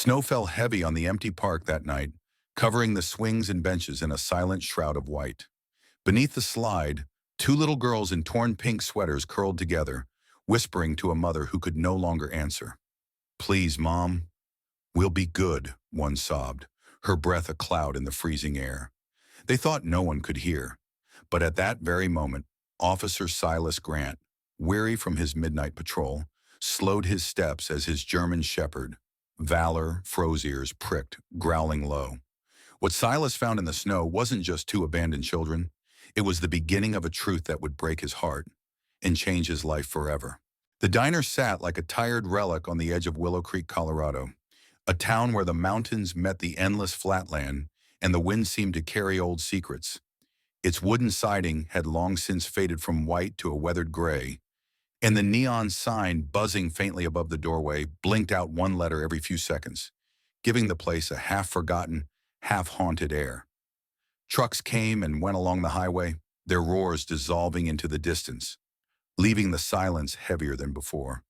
Snow fell heavy on the empty park that night, covering the swings and benches in a silent shroud of white. Beneath the slide, two little girls in torn pink sweaters curled together, whispering to a mother who could no longer answer. "Please, Mom." "We'll be good," one sobbed, her breath a cloud in the freezing air. They thought no one could hear. But at that very moment, Officer Silas Grant, weary from his midnight patrol, slowed his steps as his German shepherd, Valor, froze ears pricked, growling low. What Silas found in the snow wasn't just two abandoned children. It was the beginning of a truth that would break his heart and change his life forever. The diner sat like a tired relic on the edge of Willow Creek, Colorado, a town where the mountains met the endless flatland and the wind seemed to carry old secrets. Its wooden siding had long since faded from white to a weathered gray, and the neon sign buzzing faintly above the doorway blinked out one letter every few seconds, giving the place a half-forgotten, half-haunted air. Trucks came and went along the highway, their roars dissolving into the distance, leaving the silence heavier than before.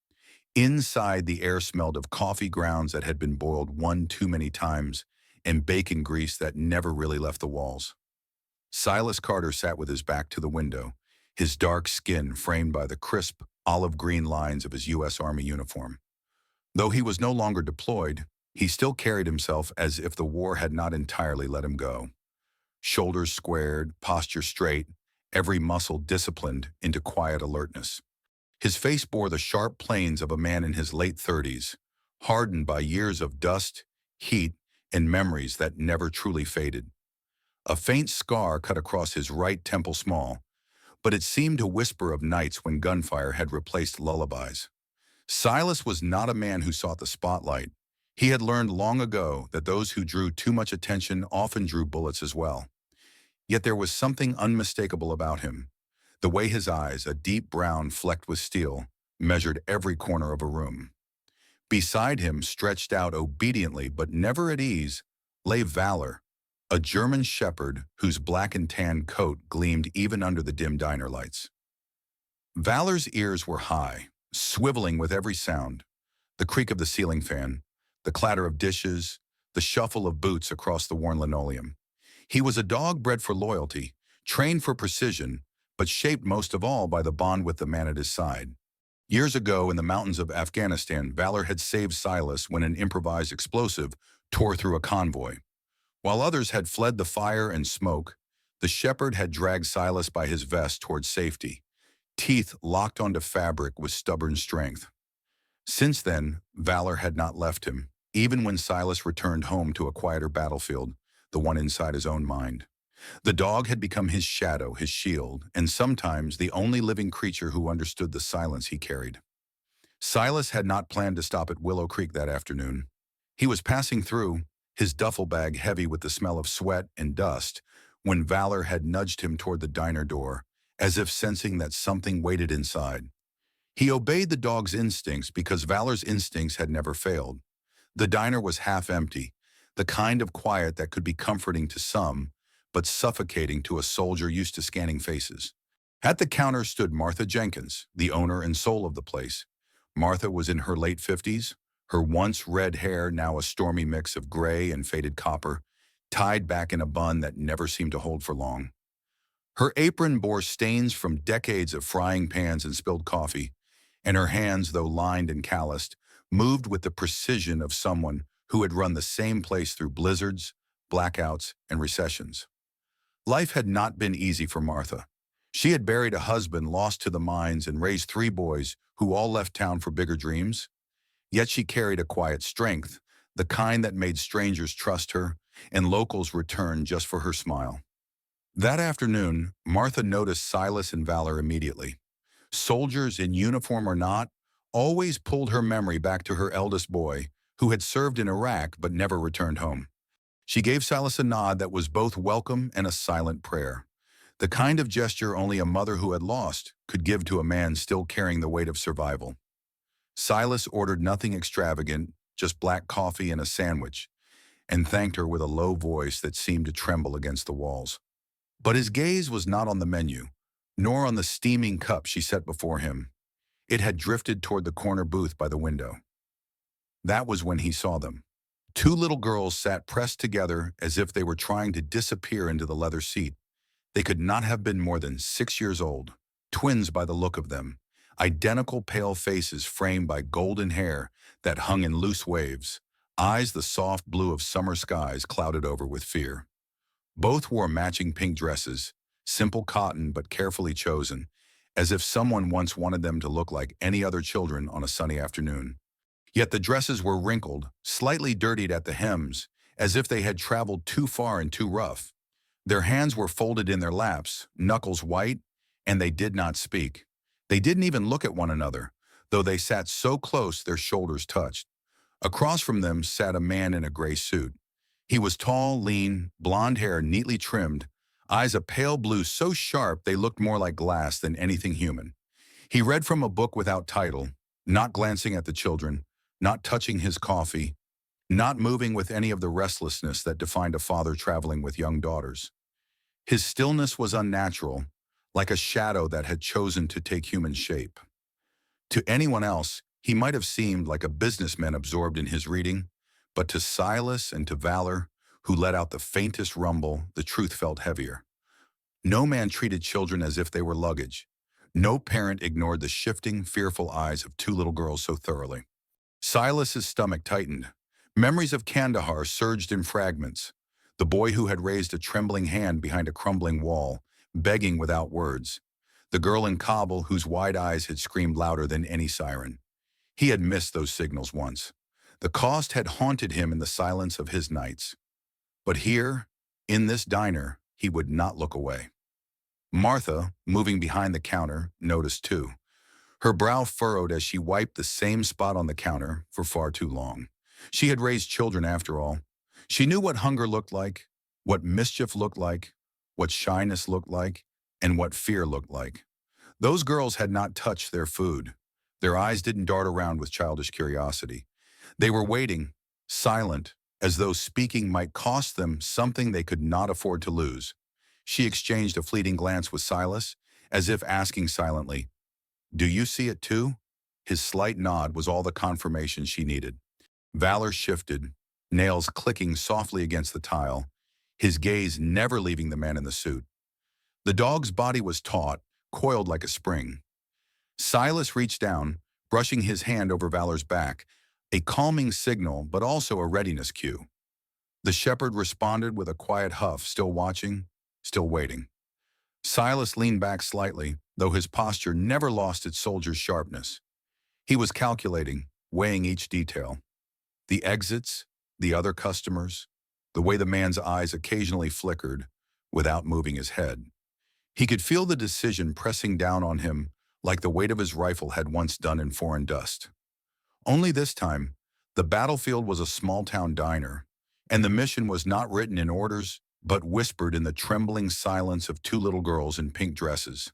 Inside, the air smelled of coffee grounds that had been boiled one too many times and bacon grease that never really left the walls. Silas Carter sat with his back to the window, his dark skin framed by the crisp, olive-green lines of his U.S. Army uniform. Though he was no longer deployed, he still carried himself as if the war had not entirely let him go. Shoulders squared, posture straight, every muscle disciplined into quiet alertness. His face bore the sharp planes of a man in his late 30s, hardened by years of dust, heat, and memories that never truly faded. A faint scar cut across his right temple small, but it seemed to whisper of nights when gunfire had replaced lullabies. Silas was not a man who sought the spotlight. He had learned long ago that those who drew too much attention often drew bullets as well. Yet there was something unmistakable about him. The way his eyes, a deep brown flecked with steel, measured every corner of a room. Beside him, stretched out obediently but never at ease, lay Valor, a German shepherd whose black and tan coat gleamed even under the dim diner lights. Valor's ears were high, swiveling with every sound: the creak of the ceiling fan, the clatter of dishes, the shuffle of boots across the worn linoleum. He was a dog bred for loyalty, trained for precision, but shaped most of all by the bond with the man at his side. Years ago in the mountains of Afghanistan, Valor had saved Silas when an improvised explosive tore through a convoy. While others had fled the fire and smoke, the shepherd had dragged Silas by his vest towards safety, teeth locked onto fabric with stubborn strength. Since then, Valor had not left him, even when Silas returned home to a quieter battlefield, the one inside his own mind. The dog had become his shadow, his shield, and sometimes the only living creature who understood the silence he carried. Silas had not planned to stop at Willow Creek that afternoon. He was passing through, his duffel bag heavy with the smell of sweat and dust, when Valor had nudged him toward the diner door, as if sensing that something waited inside. He obeyed the dog's instincts because Valor's instincts had never failed. The diner was half empty, the kind of quiet that could be comforting to some, but suffocating to a soldier used to scanning faces. At the counter stood Martha Jenkins, the owner and soul of the place. Martha was in her late 50s, her once red hair now a stormy mix of gray and faded copper, tied back in a bun that never seemed to hold for long. Her apron bore stains from decades of frying pans and spilled coffee, and her hands, though lined and calloused, moved with the precision of someone who had run the same place through blizzards, blackouts, and recessions. Life had not been easy for Martha. She had buried a husband lost to the mines and raised 3 boys who all left town for bigger dreams. Yet she carried a quiet strength, the kind that made strangers trust her and locals return just for her smile. That afternoon, Martha noticed Silas and Valor immediately. Soldiers, in uniform or not, always pulled her memory back to her eldest boy, who had served in Iraq but never returned home. She gave Silas a nod that was both welcome and a silent prayer, the kind of gesture only a mother who had lost could give to a man still carrying the weight of survival. Silas ordered nothing extravagant, just black coffee and a sandwich, and thanked her with a low voice that seemed to tremble against the walls. But his gaze was not on the menu, nor on the steaming cup she set before him. It had drifted toward the corner booth by the window. That was when he saw them. Two little girls sat pressed together as if they were trying to disappear into the leather seat. They could not have been more than 6 years old, twins by the look of them, identical pale faces framed by golden hair that hung in loose waves, eyes the soft blue of summer skies clouded over with fear. Both wore matching pink dresses, simple cotton but carefully chosen, as if someone once wanted them to look like any other children on a sunny afternoon. Yet the dresses were wrinkled, slightly dirtied at the hems, as if they had traveled too far and too rough. Their hands were folded in their laps, knuckles white, and they did not speak. They didn't even look at one another, though they sat so close their shoulders touched. Across from them sat a man in a gray suit. He was tall, lean, blonde hair neatly trimmed, eyes a pale blue so sharp they looked more like glass than anything human. He read from a book without title, not glancing at the children, not touching his coffee, not moving with any of the restlessness that defined a father traveling with young daughters. His stillness was unnatural, like a shadow that had chosen to take human shape. To anyone else, he might have seemed like a businessman absorbed in his reading, but to Silas and to Valor, who let out the faintest rumble, the truth felt heavier. No man treated children as if they were luggage. No parent ignored the shifting, fearful eyes of two little girls so thoroughly. Silas's stomach tightened. Memories of Kandahar surged in fragments. The boy who had raised a trembling hand behind a crumbling wall, begging without words. The girl in Kabul whose wide eyes had screamed louder than any siren. He had missed those signals once. The cost had haunted him in the silence of his nights. But here, in this diner, he would not look away. Martha, moving behind the counter, noticed too. Her brow furrowed as she wiped the same spot on the counter for far too long. She had raised children after all. She knew what hunger looked like, what mischief looked like, what shyness looked like, and what fear looked like. Those girls had not touched their food. Their eyes didn't dart around with childish curiosity. They were waiting, silent, as though speaking might cost them something they could not afford to lose. She exchanged a fleeting glance with Silas, as if asking silently, "Do you see it too?" His slight nod was all the confirmation she needed. Valor shifted, nails clicking softly against the tile, his gaze never leaving the man in the suit. The dog's body was taut, coiled like a spring. Silas reached down, brushing his hand over Valor's back, a calming signal but also a readiness cue. The shepherd responded with a quiet huff, still watching, still waiting. Silas leaned back slightly, though his posture never lost its soldier's sharpness. He was calculating, weighing each detail. The exits, the other customers, the way the man's eyes occasionally flickered without moving his head. He could feel the decision pressing down on him like the weight of his rifle had once done in foreign dust. Only this time, the battlefield was a small-town diner, and the mission was not written in orders, but whispered in the trembling silence of two little girls in pink dresses.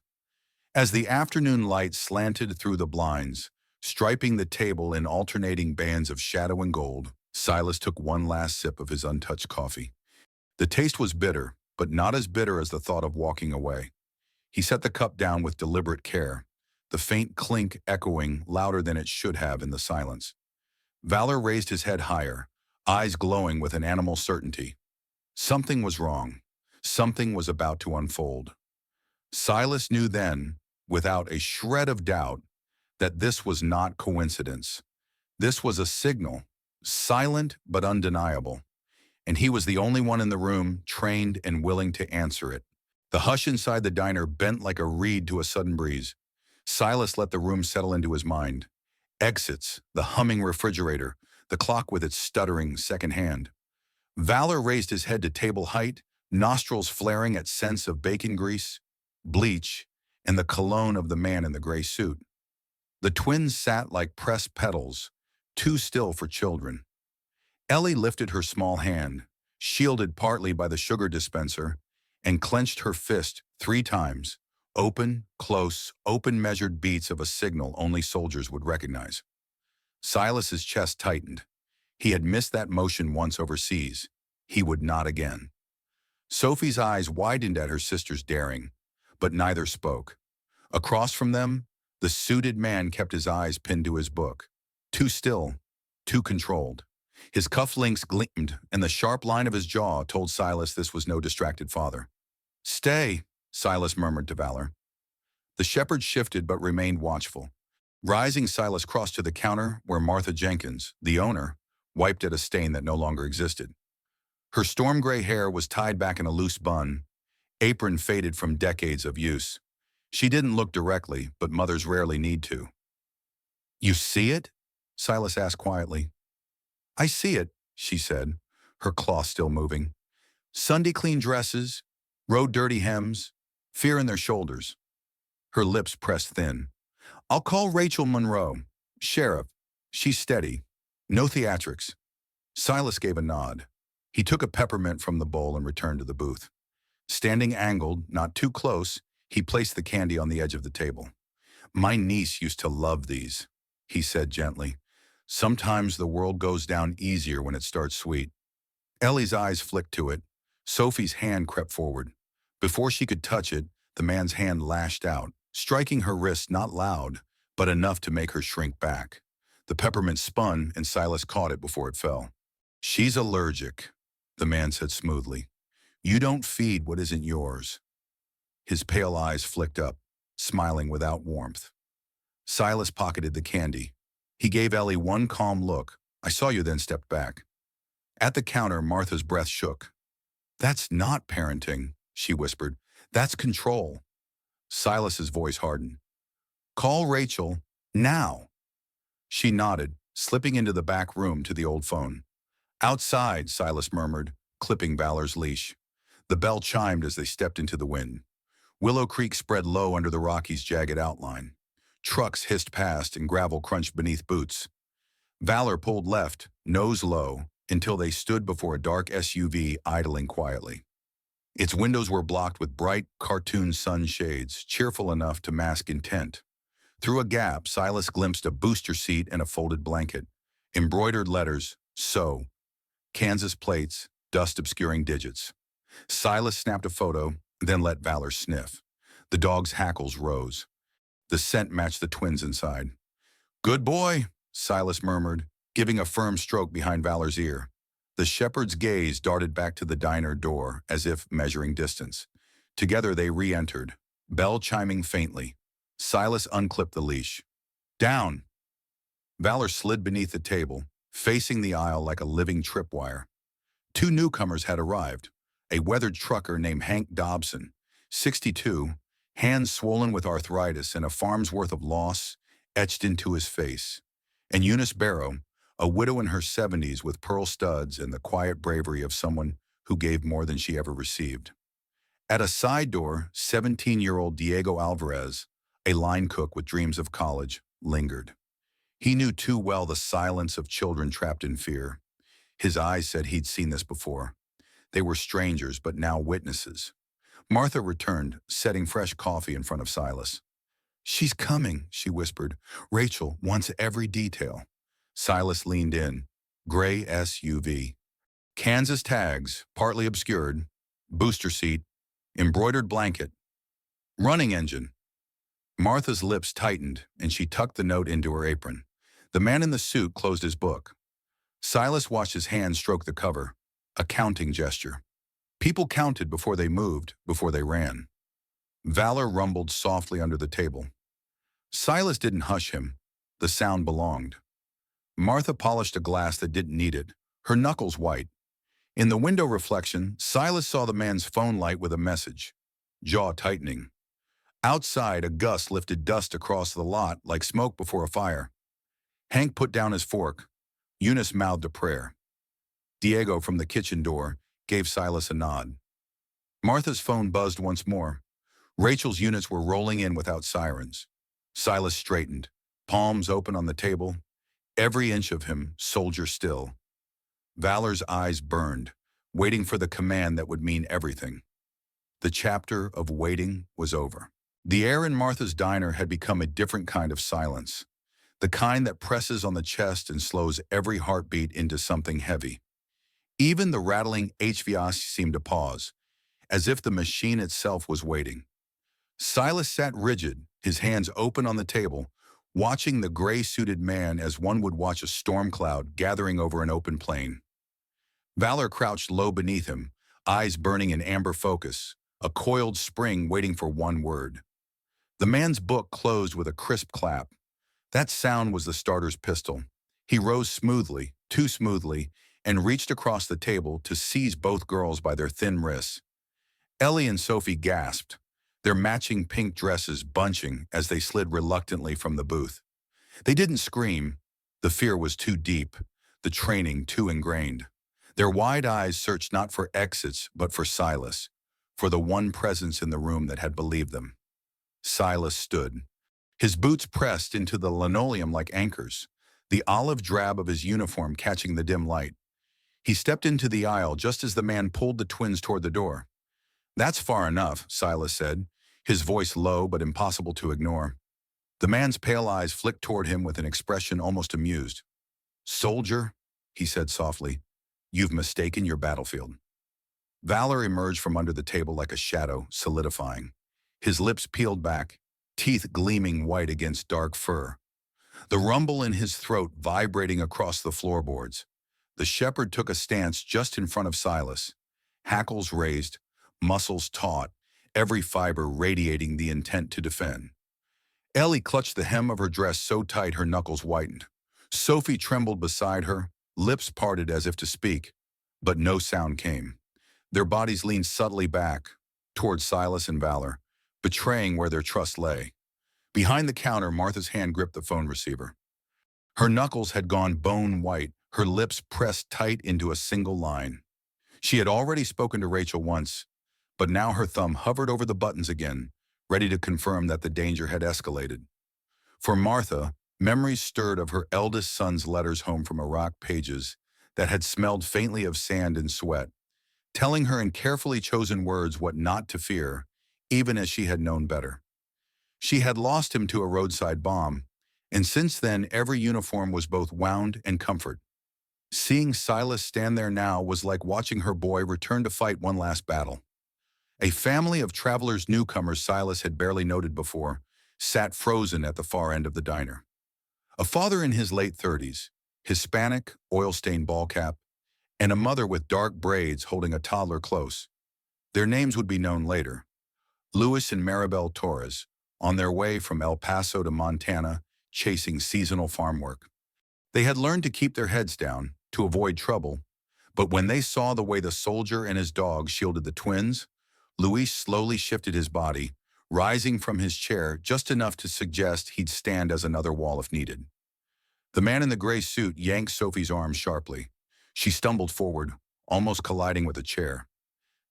As the afternoon light slanted through the blinds, striping the table in alternating bands of shadow and gold, Silas took one last sip of his untouched coffee. The taste was bitter, but not as bitter as the thought of walking away. He set the cup down with deliberate care, the faint clink echoing louder than it should have in the silence. Valor raised his head higher, eyes glowing with an animal certainty. Something was wrong. Something was about to unfold. Silas knew then, without a shred of doubt, that this was not coincidence. This was a signal, silent but undeniable, and he was the only one in the room trained and willing to answer it. The hush inside the diner bent like a reed to a sudden breeze. Silas let the room settle into his mind. Exits, the humming refrigerator, the clock with its stuttering second hand. Valor raised his head to table height, nostrils flaring at scents of bacon grease, bleach, and the cologne of the man in the gray suit. The twins sat like pressed petals, too still for children. Ellie lifted her small hand, shielded partly by the sugar dispenser, and clenched her fist 3 times, open, close, open measured beats of a signal only soldiers would recognize. Silas's chest tightened. He had missed that motion once overseas. He would not again. Sophie's eyes widened at her sister's daring, but neither spoke. Across from them, the suited man kept his eyes pinned to his book. Too still, too controlled. His cufflinks gleamed, and the sharp line of his jaw told Silas this was no distracted father. "Stay," Silas murmured to Valor. The shepherd shifted but remained watchful. Rising, Silas crossed to the counter where Martha Jenkins, the owner, wiped at a stain that no longer existed. Her storm gray hair was tied back in a loose bun, apron faded from decades of use. She didn't look directly, but mothers rarely need to. "You see it?" Silas asked quietly. "I see it," she said, her claw still moving. "Sunday clean dresses, road dirty hems, fear in their shoulders." Her lips pressed thin. "I'll call Rachel Monroe. Sheriff. She's steady. No theatrics." Silas gave a nod. He took a peppermint from the bowl and returned to the booth. Standing angled, not too close, he placed the candy on the edge of the table. "My niece used to love these," he said gently. "Sometimes the world goes down easier when it starts sweet." Ellie's eyes flicked to it. Sophie's hand crept forward. Before she could touch it, the man's hand lashed out, striking her wrist not loud, but enough to make her shrink back. The peppermint spun, and Silas caught it before it fell. "She's allergic," the man said smoothly. "You don't feed what isn't yours." His pale eyes flicked up, smiling without warmth. Silas pocketed the candy. He gave Ellie one calm look. "I saw you," then stepped back. At the counter, Martha's breath shook. "That's not parenting," she whispered. "That's control." Silas's voice hardened. "Call Rachel, now." She nodded, slipping into the back room to the old phone. "Outside," Silas murmured, clipping Valor's leash. The bell chimed as they stepped into the wind. Willow Creek spread low under the Rockies' jagged outline. Trucks hissed past and gravel crunched beneath boots. Valor pulled left, nose low, until they stood before a dark SUV idling quietly. Its windows were blocked with bright, cartoon sun shades, cheerful enough to mask intent. Through a gap, Silas glimpsed a booster seat and a folded blanket. Embroidered letters, "So." Kansas plates, dust-obscuring digits. Silas snapped a photo, then let Valor sniff. The dog's hackles rose. The scent matched the twins inside. "Good boy," Silas murmured, giving a firm stroke behind Valor's ear. The shepherd's gaze darted back to the diner door, as if measuring distance. Together they re-entered, bell chiming faintly. Silas unclipped the leash. "Down." Valor slid beneath the table, facing the aisle like a living tripwire. Two newcomers had arrived. A weathered trucker named Hank Dobson, 62, hands swollen with arthritis and a farm's worth of loss etched into his face. And Eunice Barrow, a widow in her 70s with pearl studs and the quiet bravery of someone who gave more than she ever received. At a side door, 17-year-old Diego Alvarez, a line cook with dreams of college, lingered. He knew too well the silence of children trapped in fear. His eyes said he'd seen this before. They were strangers, but now witnesses. Martha returned, setting fresh coffee in front of Silas. "She's coming," she whispered. "Rachel wants every detail." Silas leaned in. Gray SUV. Kansas tags, partly obscured. Booster seat. Embroidered blanket. Running engine. Martha's lips tightened, and she tucked the note into her apron. The man in the suit closed his book. Silas watched his hand stroke the cover, a counting gesture. People counted before they moved, before they ran. Valor rumbled softly under the table. Silas didn't hush him. The sound belonged. Martha polished a glass that didn't need it, her knuckles white. In the window reflection, Silas saw the man's phone light with a message, jaw tightening. Outside, a gust lifted dust across the lot like smoke before a fire. Hank put down his fork. Eunice mouthed a prayer. Diego, from the kitchen door, gave Silas a nod. Martha's phone buzzed once more. Rachel's units were rolling in without sirens. Silas straightened, palms open on the table, every inch of him soldier still. Valor's eyes burned, waiting for the command that would mean everything. The chapter of waiting was over. The air in Martha's diner had become a different kind of silence, the kind that presses on the chest and slows every heartbeat into something heavy. Even the rattling HVAC seemed to pause, as if the machine itself was waiting. Silas sat rigid, his hands open on the table, watching the gray-suited man as one would watch a storm cloud gathering over an open plain. Valor crouched low beneath him, eyes burning in amber focus, a coiled spring waiting for one word. The man's book closed with a crisp clap. That sound was the starter's pistol. He rose smoothly, too smoothly, and reached across the table to seize both girls by their thin wrists. Ellie and Sophie gasped, their matching pink dresses bunching as they slid reluctantly from the booth. They didn't scream. The fear was too deep, the training too ingrained. Their wide eyes searched not for exits, but for Silas, for the one presence in the room that had believed them. Silas stood, his boots pressed into the linoleum like anchors, the olive drab of his uniform catching the dim light. He stepped into the aisle just as the man pulled the twins toward the door. "That's far enough," Silas said, his voice low but impossible to ignore. The man's pale eyes flicked toward him with an expression almost amused. "Soldier," he said softly, "you've mistaken your battlefield." Valor emerged from under the table like a shadow, solidifying. His lips peeled back, teeth gleaming white against dark fur. The rumble in his throat vibrating across the floorboards. The shepherd took a stance just in front of Silas, hackles raised, muscles taut, every fiber radiating the intent to defend. Ellie clutched the hem of her dress so tight her knuckles whitened. Sophie trembled beside her, lips parted as if to speak, but no sound came. Their bodies leaned subtly back, toward Silas and Valor, betraying where their trust lay. Behind the counter, Martha's hand gripped the phone receiver. Her knuckles had gone bone white, her lips pressed tight into a single line. She had already spoken to Rachel once, but now her thumb hovered over the buttons again, ready to confirm that the danger had escalated. For Martha, memories stirred of her eldest son's letters home from Iraq, pages that had smelled faintly of sand and sweat, telling her in carefully chosen words what not to fear, even as she had known better. She had lost him to a roadside bomb, and since then every uniform was both wound and comfort. Seeing Silas stand there now was like watching her boy return to fight one last battle. A family of travelers newcomers Silas had barely noted before sat frozen at the far end of the diner. A father in his late 30s, Hispanic, oil-stained ball cap, and a mother with dark braids holding a toddler close. Their names would be known later. Luis and Maribel Torres, on their way from El Paso to Montana, chasing seasonal farm work. They had learned to keep their heads down, to avoid trouble, but when they saw the way the soldier and his dog shielded the twins, Luis slowly shifted his body, rising from his chair just enough to suggest he'd stand as another wall if needed. The man in the gray suit yanked Sophie's arm sharply. She stumbled forward, almost colliding with a chair.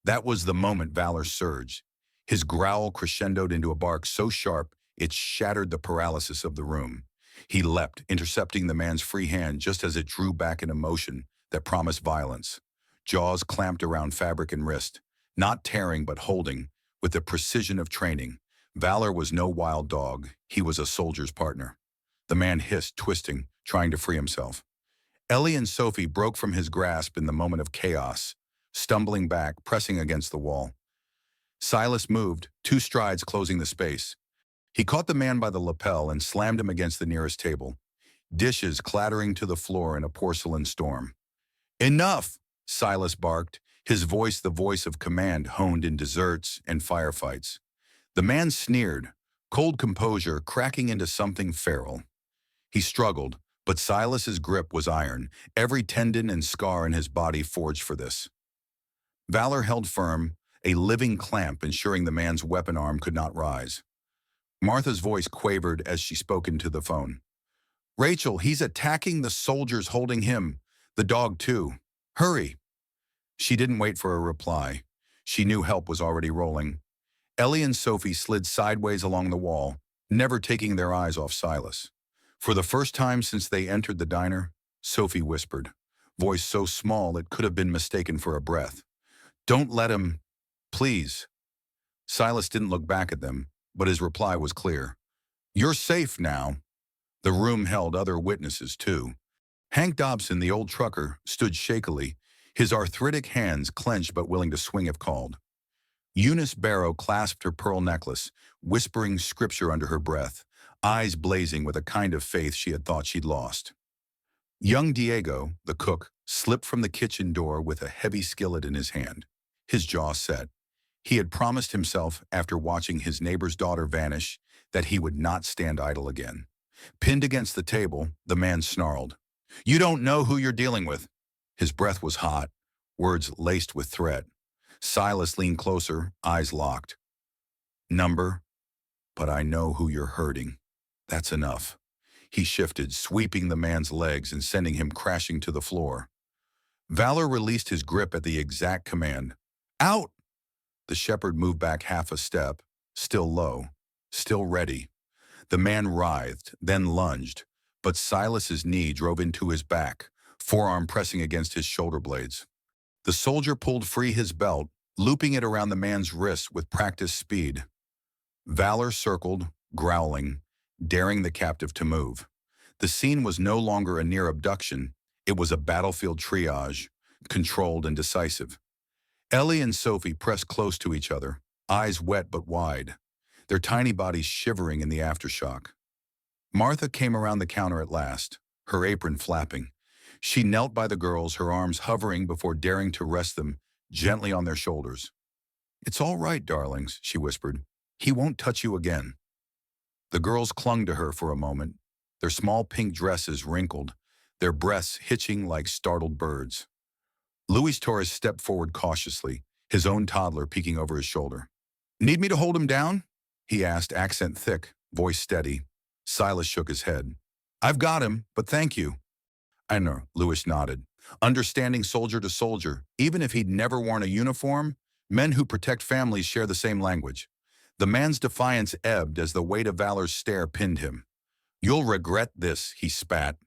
That was the moment Valor surged. His growl crescendoed into a bark so sharp it shattered the paralysis of the room. He leapt, intercepting the man's free hand just as it drew back in a motion that promised violence. Jaws clamped around fabric and wrist, not tearing but holding, with the precision of training. Valor was no wild dog, he was a soldier's partner. The man hissed, twisting, trying to free himself. Ellie and Sophie broke from his grasp in the moment of chaos, stumbling back, pressing against the wall. Silas moved, 2 strides closing the space. He caught the man by the lapel and slammed him against the nearest table, dishes clattering to the floor in a porcelain storm. "Enough!" Silas barked, his voice the voice of command honed in desserts and firefights. The man sneered, cold composure cracking into something feral. He struggled, but Silas's grip was iron, every tendon and scar in his body forged for this. Valor held firm, a living clamp ensuring the man's weapon arm could not rise. Martha's voice quavered as she spoke into the phone. "Rachel, he's attacking the soldiers holding him. The dog too. Hurry." She didn't wait for a reply. She knew help was already rolling. Ellie and Sophie slid sideways along the wall, never taking their eyes off Silas. For the first time since they entered the diner, Sophie whispered, voice so small it could have been mistaken for a breath. "Don't let him, please." Silas didn't look back at them, but his reply was clear. "You're safe now." The room held other witnesses, too. Hank Dobson, the old trucker, stood shakily, his arthritic hands clenched but willing to swing if called. Eunice Barrow clasped her pearl necklace, whispering scripture under her breath, eyes blazing with a kind of faith she had thought she'd lost. Young Diego, the cook, slipped from the kitchen door with a heavy skillet in his hand, his jaw set. He had promised himself, after watching his neighbor's daughter vanish, that he would not stand idle again. Pinned against the table, the man snarled, "You don't know who you're dealing with." His breath was hot, words laced with threat. Silas leaned closer, eyes locked. "Number, but I know who you're hurting. That's enough." He shifted, sweeping the man's legs and sending him crashing to the floor. Valor released his grip at the exact command. "Out!" The shepherd moved back half a step, still low, still ready. The man writhed, then lunged, but Silas's knee drove into his back, forearm pressing against his shoulder blades. The soldier pulled free his belt, looping it around the man's wrist with practiced speed. Valor circled, growling, daring the captive to move. The scene was no longer a near abduction, it was a battlefield triage, controlled and decisive. Ellie and Sophie pressed close to each other, eyes wet but wide, their tiny bodies shivering in the aftershock. Martha came around the counter at last, her apron flapping. She knelt by the girls, her arms hovering before daring to rest them gently on their shoulders. "It's all right, darlings," she whispered. "He won't touch you again." The girls clung to her for a moment, their small pink dresses wrinkled, their breaths hitching like startled birds. Luis Torres stepped forward cautiously, his own toddler peeking over his shoulder. "Need me to hold him down?" he asked, accent thick, voice steady. Silas shook his head. "I've got him, but thank you." "I know," Luis nodded. Understanding soldier to soldier, even if he'd never worn a uniform, men who protect families share the same language. The man's defiance ebbed as the weight of Valor's stare pinned him. "You'll regret this," he spat.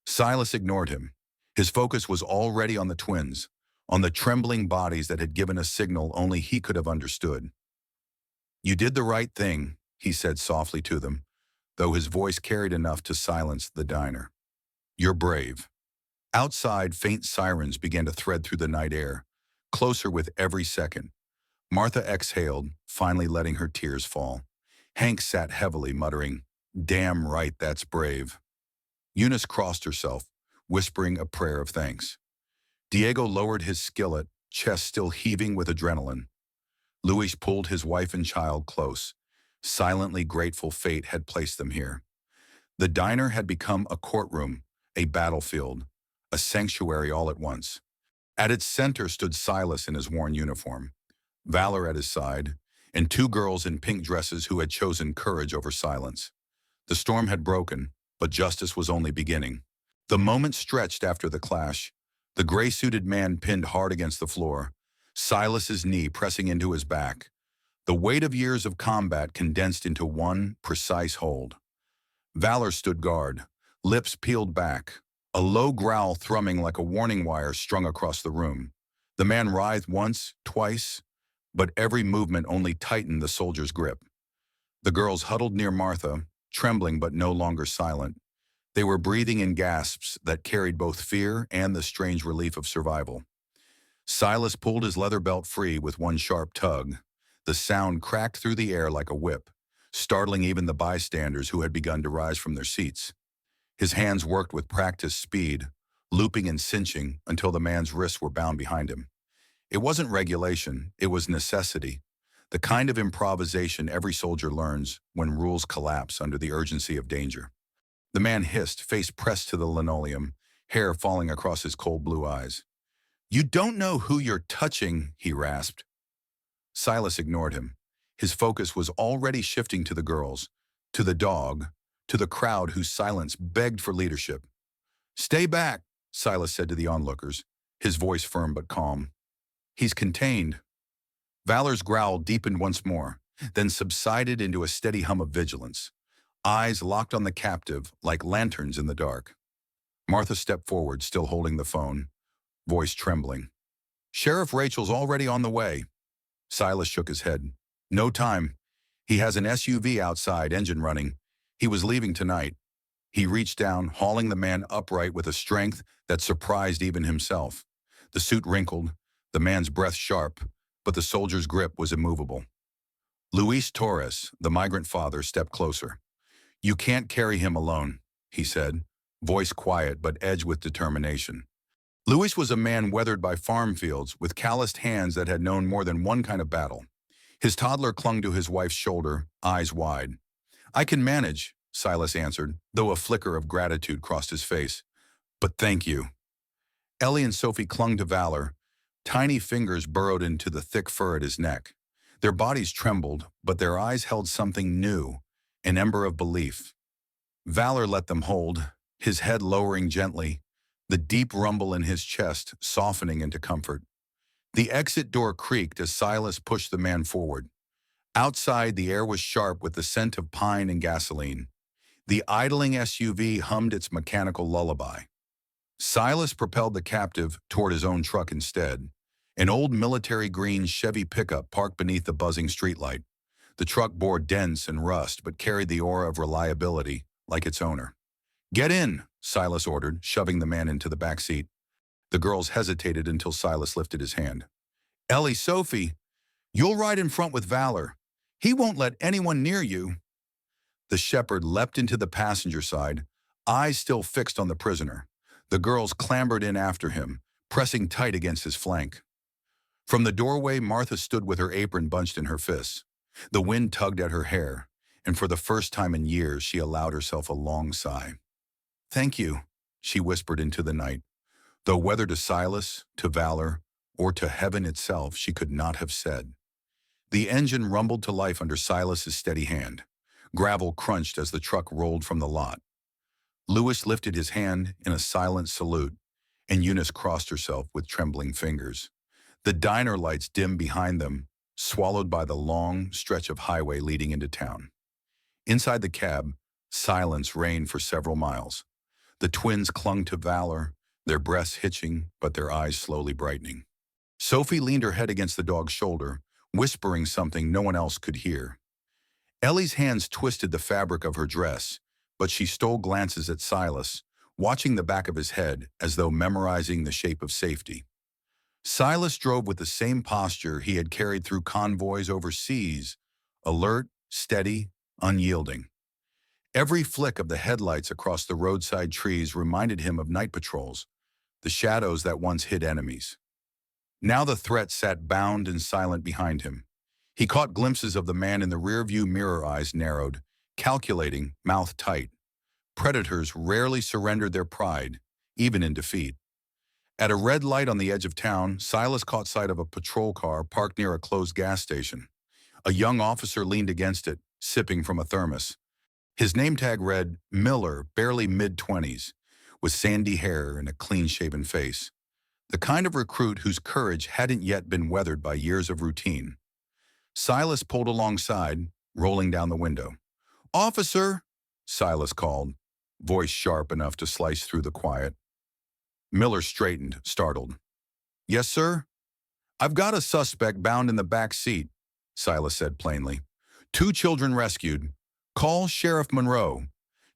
Silas ignored him. His focus was already on the twins, on the trembling bodies that had given a signal only he could have understood. "You did the right thing," he said softly to them, though his voice carried enough to silence the diner. "You're brave." Outside, faint sirens began to thread through the night air, closer with every second. Martha exhaled, finally letting her tears fall. Hank sat heavily, muttering, "Damn right, that's brave." Eunice crossed herself, whispering a prayer of thanks. Diego lowered his skillet, chest still heaving with adrenaline. Luis pulled his wife and child close, silently grateful fate had placed them here. The diner had become a courtroom, a battlefield, a sanctuary all at once. At its center stood Silas in his worn uniform, Valor at his side, and two girls in pink dresses who had chosen courage over silence. The storm had broken, but justice was only beginning. The moment stretched after the clash, the gray-suited man pinned hard against the floor, Silas's knee pressing into his back. The weight of years of combat condensed into one precise hold. Valor stood guard, lips peeled back, a low growl thrumming like a warning wire strung across the room. The man writhed once, twice, but every movement only tightened the soldier's grip. The girls huddled near Martha, trembling but no longer silent. They were breathing in gasps that carried both fear and the strange relief of survival. Silas pulled his leather belt free with one sharp tug. The sound cracked through the air like a whip, startling even the bystanders who had begun to rise from their seats. His hands worked with practiced speed, looping and cinching until the man's wrists were bound behind him. It wasn't regulation, it was necessity, the kind of improvisation every soldier learns when rules collapse under the urgency of danger. The man hissed, face pressed to the linoleum, hair falling across his cold blue eyes. "You don't know who you're touching," he rasped. Silas ignored him. His focus was already shifting to the girls, to the dog, to the crowd whose silence begged for leadership. "Stay back," Silas said to the onlookers, his voice firm but calm. "He's contained." Valor's growl deepened once more, then subsided into a steady hum of vigilance. Eyes locked on the captive like lanterns in the dark. Martha stepped forward, still holding the phone, voice trembling. "Sheriff Rachel's already on the way." Silas shook his head. "No time. He has an SUV outside, engine running. He was leaving tonight." He reached down, hauling the man upright with a strength that surprised even himself. The suit wrinkled, the man's breath sharp, but the soldier's grip was immovable. Luis Torres, the migrant father, stepped closer. "You can't carry him alone," he said, voice quiet but edged with determination. Louis was a man weathered by farm fields, with calloused hands that had known more than one kind of battle. His toddler clung to his wife's shoulder, eyes wide. "I can manage," Silas answered, though a flicker of gratitude crossed his face. "But thank you." Ellie and Sophie clung to Valor. Tiny fingers burrowed into the thick fur at his neck. Their bodies trembled, but their eyes held something new, an ember of belief. Valor let them hold, his head lowering gently, the deep rumble in his chest softening into comfort. The exit door creaked as Silas pushed the man forward. Outside, the air was sharp with the scent of pine and gasoline. The idling SUV hummed its mechanical lullaby. Silas propelled the captive toward his own truck instead, an old military green Chevy pickup parked beneath the buzzing streetlight. The truck bore dents and rust but carried the aura of reliability, like its owner. "Get in," Silas ordered, shoving the man into the back seat. The girls hesitated until Silas lifted his hand. "Ellie, Sophie, you'll ride in front with Valor. He won't let anyone near you." The shepherd leapt into the passenger side, eyes still fixed on the prisoner. The girls clambered in after him, pressing tight against his flank. From the doorway, Martha stood with her apron bunched in her fists. The wind tugged at her hair, and for the first time in years, she allowed herself a long sigh. "Thank you," she whispered into the night, though whether to Silas, to Valor, or to heaven itself, she could not have said. The engine rumbled to life under Silas's steady hand. Gravel crunched as the truck rolled from the lot. Louis lifted his hand in a silent salute, and Eunice crossed herself with trembling fingers. The diner lights dimmed behind them, swallowed by the long stretch of highway leading into town. Inside the cab, silence reigned for several miles. The twins clung to Valor, their breaths hitching, but their eyes slowly brightening. Sophie leaned her head against the dog's shoulder, whispering something no one else could hear. Ellie's hands twisted the fabric of her dress, but she stole glances at Silas, watching the back of his head as though memorizing the shape of safety. Silas drove with the same posture he had carried through convoys overseas, alert, steady, unyielding. Every flick of the headlights across the roadside trees reminded him of night patrols, the shadows that once hid enemies. Now the threat sat bound and silent behind him. He caught glimpses of the man in the rearview mirror, eyes narrowed, calculating, mouth tight. Predators rarely surrendered their pride, even in defeat. At a red light on the edge of town, Silas caught sight of a patrol car parked near a closed gas station. A young officer leaned against it, sipping from a thermos. His name tag read Miller, barely mid-20s, with sandy hair and a clean-shaven face. The kind of recruit whose courage hadn't yet been weathered by years of routine. Silas pulled alongside, rolling down the window. "Officer," Silas called, voice sharp enough to slice through the quiet. Miller straightened, startled. "Yes, sir?" "I've got a suspect bound in the back seat," Silas said plainly. "2 children rescued. Call Sheriff Monroe.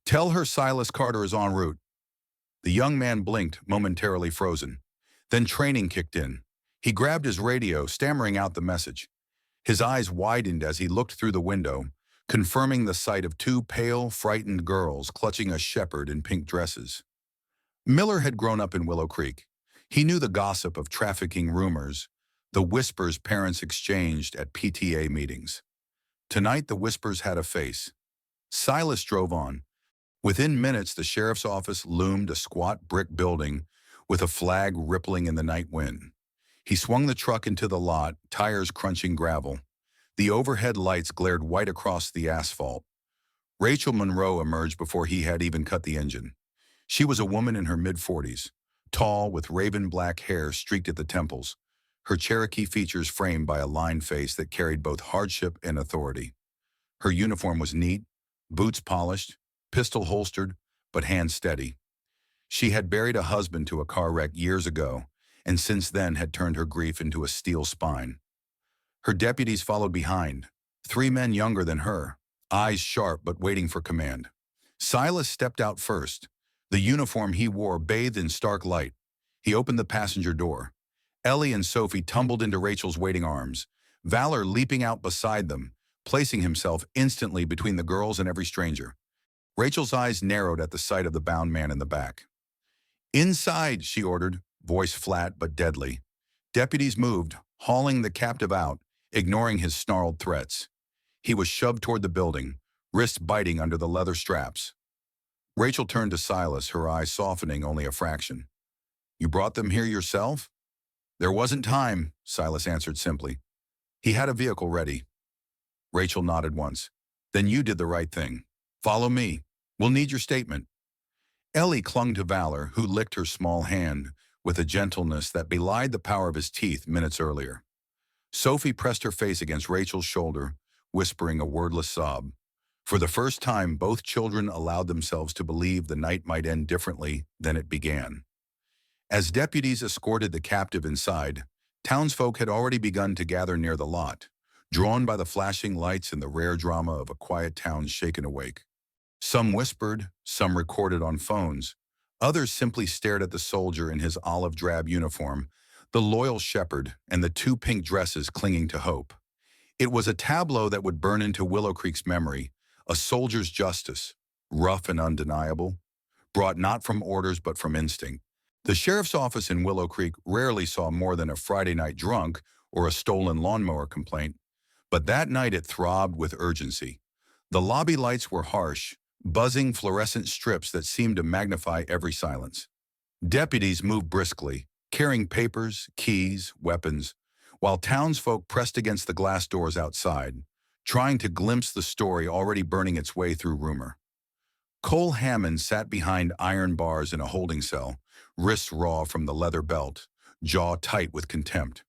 Tell her Silas Carter is en route." The young man blinked, momentarily frozen. Then training kicked in. He grabbed his radio, stammering out the message. His eyes widened as he looked through the window, confirming the sight of 2 pale, frightened girls clutching a shepherd in pink dresses. Miller had grown up in Willow Creek. He knew the gossip of trafficking rumors, the whispers parents exchanged at PTA meetings. Tonight, the whispers had a face. Silas drove on. Within minutes, the sheriff's office loomed, a squat brick building with a flag rippling in the night wind. He swung the truck into the lot, tires crunching gravel. The overhead lights glared white across the asphalt. Rachel Monroe emerged before he had even cut the engine. She was a woman in her mid-40s, tall, with raven black hair streaked at the temples, her Cherokee features framed by a lined face that carried both hardship and authority. Her uniform was neat, boots polished, pistol holstered, but hands steady. She had buried a husband to a car wreck years ago, and since then had turned her grief into a steel spine. Her deputies followed behind, 3 men younger than her, eyes sharp but waiting for command. Silas stepped out first. The uniform he wore bathed in stark light. He opened the passenger door. Ellie and Sophie tumbled into Rachel's waiting arms, Valor leaping out beside them, placing himself instantly between the girls and every stranger. Rachel's eyes narrowed at the sight of the bound man in the back. "Inside," she ordered, voice flat but deadly. Deputies moved, hauling the captive out, ignoring his snarled threats. He was shoved toward the building, wrists biting under the leather straps. Rachel turned to Silas, her eyes softening only a fraction. "You brought them here yourself?" "There wasn't time," Silas answered simply. "He had a vehicle ready." Rachel nodded once. "Then you did the right thing. Follow me. We'll need your statement." Ellie clung to Valor, who licked her small hand with a gentleness that belied the power of his teeth minutes earlier. Sophie pressed her face against Rachel's shoulder, whispering a wordless sob. For the first time, both children allowed themselves to believe the night might end differently than it began. As deputies escorted the captive inside, townsfolk had already begun to gather near the lot, drawn by the flashing lights and the rare drama of a quiet town shaken awake. Some whispered, some recorded on phones. Others simply stared at the soldier in his olive-drab uniform, the loyal shepherd, and the two pink dresses clinging to hope. It was a tableau that would burn into Willow Creek's memory, a soldier's justice, rough and undeniable, brought not from orders but from instinct. The sheriff's office in Willow Creek rarely saw more than a Friday night drunk or a stolen lawnmower complaint, but that night it throbbed with urgency. The lobby lights were harsh, buzzing fluorescent strips that seemed to magnify every silence. Deputies moved briskly, carrying papers, keys, weapons, while townsfolk pressed against the glass doors outside, trying to glimpse the story already burning its way through rumor. Cole Hammond sat behind iron bars in a holding cell, wrists raw from the leather belt, jaw tight with contempt.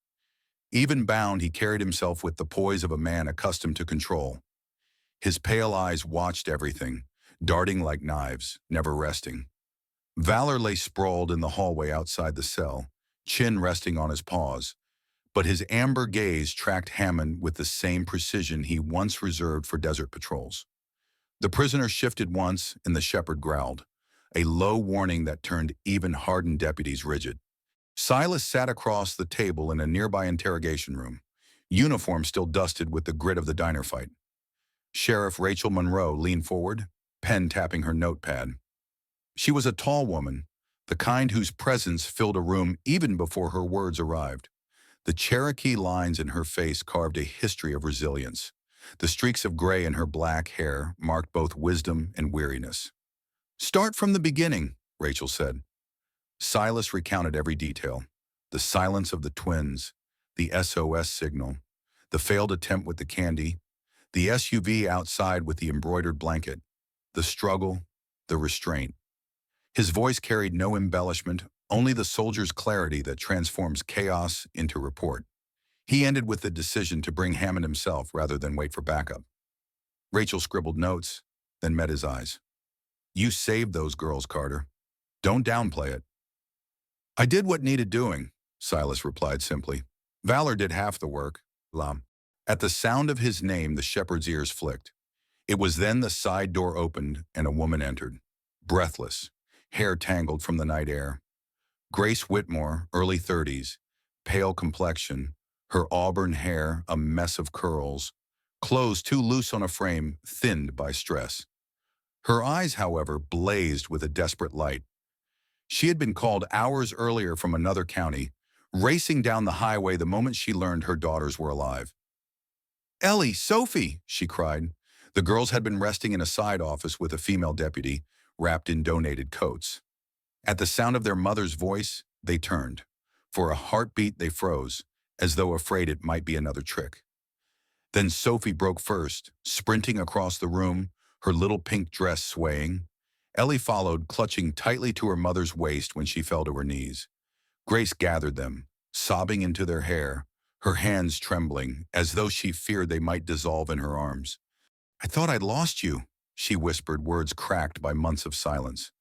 Even bound, he carried himself with the poise of a man accustomed to control. His pale eyes watched everything, darting like knives, never resting. Valor lay sprawled in the hallway outside the cell, chin resting on his paws, but his amber gaze tracked Hammond with the same precision he once reserved for desert patrols. The prisoner shifted once, and the shepherd growled, a low warning that turned even hardened deputies rigid. Silas sat across the table in a nearby interrogation room, uniform still dusted with the grit of the diner fight. Sheriff Rachel Monroe leaned forward, pen tapping her notepad. She was a tall woman, the kind whose presence filled a room even before her words arrived. The Cherokee lines in her face carved a history of resilience. The streaks of gray in her black hair marked both wisdom and weariness. "Start from the beginning," Rachel said. Silas recounted every detail. The silence of the twins, the SOS signal, the failed attempt with the candy, the SUV outside with the embroidered blanket, the struggle, the restraint. His voice carried no embellishment, only the soldier's clarity that transforms chaos into report. He ended with the decision to bring Hammond himself rather than wait for backup. Rachel scribbled notes, then met his eyes. "You saved those girls, Carter. Don't downplay it." "I did what needed doing," Silas replied simply. "Valor did half the work." Lam. At the sound of his name, the shepherd's ears flicked. It was then the side door opened and a woman entered, breathless, hair tangled from the night air. Grace Whitmore, early 30s, pale complexion, her auburn hair a mess of curls, clothes too loose on a frame, thinned by stress. Her eyes, however, blazed with a desperate light. She had been called hours earlier from another county, racing down the highway the moment she learned her daughters were alive. "Ellie, Sophie!" she cried. The girls had been resting in a side office with a female deputy, wrapped in donated coats. At the sound of their mother's voice, they turned. For a heartbeat, they froze, as though afraid it might be another trick. Then Sophie broke first, sprinting across the room, her little pink dress swaying. Ellie followed, clutching tightly to her mother's waist when she fell to her knees. Grace gathered them, sobbing into their hair, her hands trembling, as though she feared they might dissolve in her arms. "I thought I'd lost you," she whispered, words cracked by months of silence.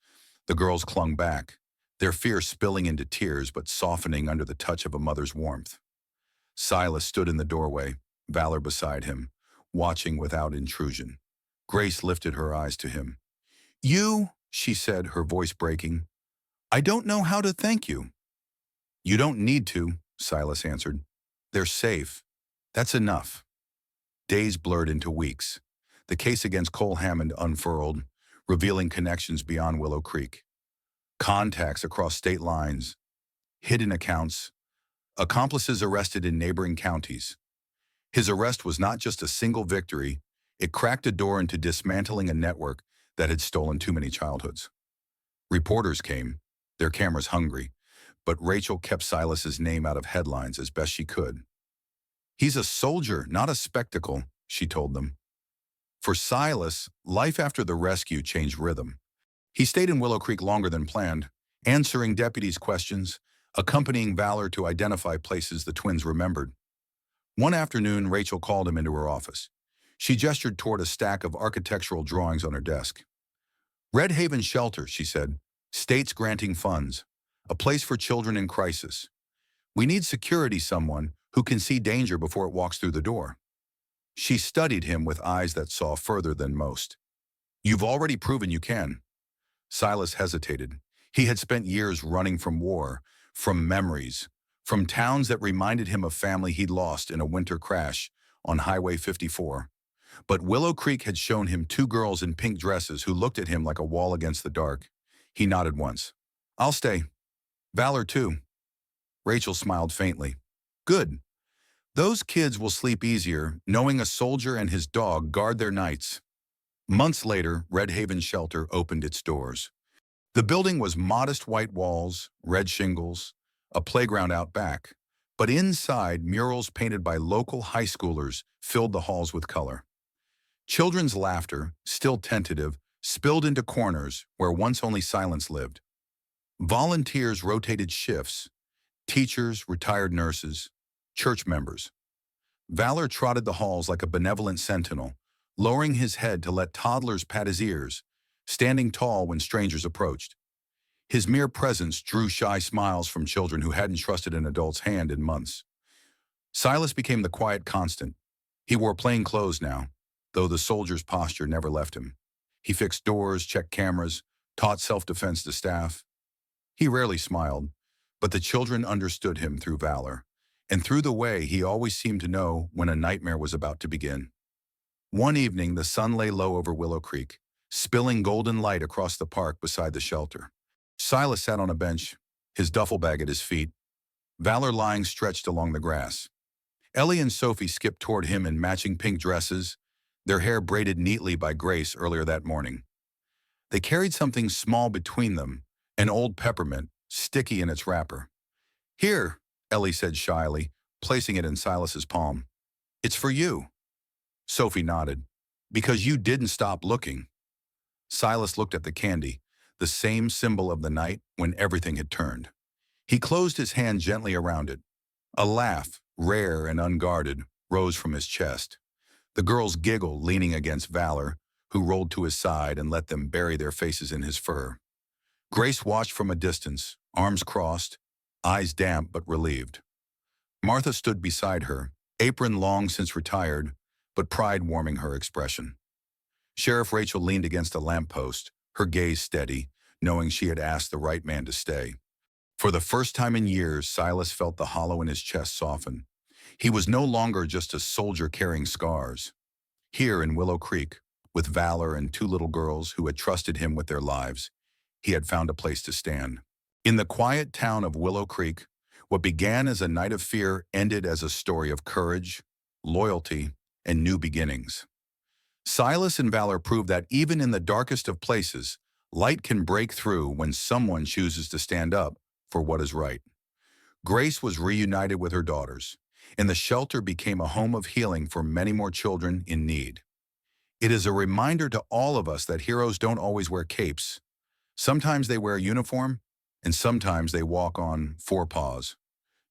The girls clung back, their fear spilling into tears but softening under the touch of a mother's warmth. Silas stood in the doorway, Valor beside him, watching without intrusion. Grace lifted her eyes to him. "You," she said, her voice breaking, "I don't know how to thank you." "You don't need to," Silas answered. "They're safe. That's enough." Days blurred into weeks. The case against Cole Hammond unfurled, revealing connections beyond Willow Creek. Contacts across state lines, hidden accounts, accomplices arrested in neighboring counties. His arrest was not just a single victory, it cracked a door into dismantling a network that had stolen too many childhoods. Reporters came, their cameras hungry, but Rachel kept Silas's name out of headlines as best she could. "He's a soldier, not a spectacle," she told them. For Silas, life after the rescue changed rhythm. He stayed in Willow Creek longer than planned, answering deputies' questions, accompanying Valor to identify places the twins remembered. One afternoon, Rachel called him into her office. She gestured toward a stack of architectural drawings on her desk. "Red Haven Shelter," she said, "states granting funds, a place for children in crisis. We need security, someone who can see danger before it walks through the door." She studied him with eyes that saw further than most. "You've already proven you can." Silas hesitated. He had spent years running from war, from memories, from towns that reminded him of family he'd lost in a winter crash on Highway 54. But Willow Creek had shown him two girls in pink dresses who looked at him like a wall against the dark. He nodded once. "I'll stay. Valor too." Rachel smiled faintly. "Good. Those kids will sleep easier knowing a soldier and his dog guard their nights." Months later, Red Haven Shelter opened its doors. The building was modest white walls, red shingles, a playground out back, but inside, murals painted by local high schoolers filled the halls with color. Children's laughter, still tentative, spilled into corners where once only silence lived. Volunteers rotated shifts, teachers, retired nurses, church members. Valor trotted the halls like a benevolent sentinel, lowering his head to let toddlers pat his ears, standing tall when strangers approached. His mere presence drew shy smiles from children who hadn't trusted an adult's hand in months. Silas became the quiet constant. He wore plain clothes now, though the soldier's posture never left him. He fixed doors, checked cameras, taught self-defense to staff. He rarely smiled, but the children understood him through Valor, and through the way he always seemed to know when a nightmare was about to begin. One evening, the sun lay low over Willow Creek, spilling golden light across the park beside the shelter. Silas sat on a bench, his duffel bag at his feet, Valor lying stretched along the grass. Ellie and Sophie skipped toward him in matching pink dresses, their hair braided neatly by Grace earlier that morning. They carried something small between them, an old peppermint, sticky in its wrapper. "Here," Ellie said shyly, placing it in Silas's palm. "It's for you." Sophie nodded. "Because you didn't stop looking." Silas looked at the candy, the same symbol of the night when everything had turned. He closed his hand gently around it. A laugh, rare and unguarded, rose from his chest. The girls giggled, leaning against Valor, who rolled to his side and let them bury their faces in his fur. Grace watched from a distance, arms crossed, eyes damp but relieved. Martha stood beside her, apron long since retired, but pride warming her expression. Sheriff Rachel leaned against a lamppost, her gaze steady, knowing she had asked the right man to stay. For the first time in years, Silas felt the hollow in his chest soften. He was no longer just a soldier carrying scars. Here in Willow Creek, with Valor and two little girls who had trusted him with their lives, he had found a place to stand. In the quiet town of Willow Creek, what began as a night of fear ended as a story of courage, loyalty, and new beginnings. Silas and Valor proved that even in the darkest of places, light can break through when someone chooses to stand up for what is right. Grace was reunited with her daughters, and the shelter became a home of healing for many more children in need. It is a reminder to all of us that heroes don't always wear capes. Sometimes they wear a uniform, and sometimes they walk on four paws.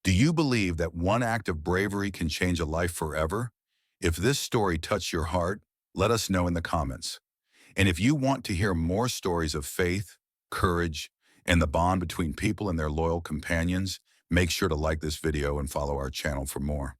Do you believe that one act of bravery can change a life forever? If this story touched your heart, let us know in the comments. And if you want to hear more stories of faith, courage, and the bond between people and their loyal companions, make sure to like this video and follow our channel for more.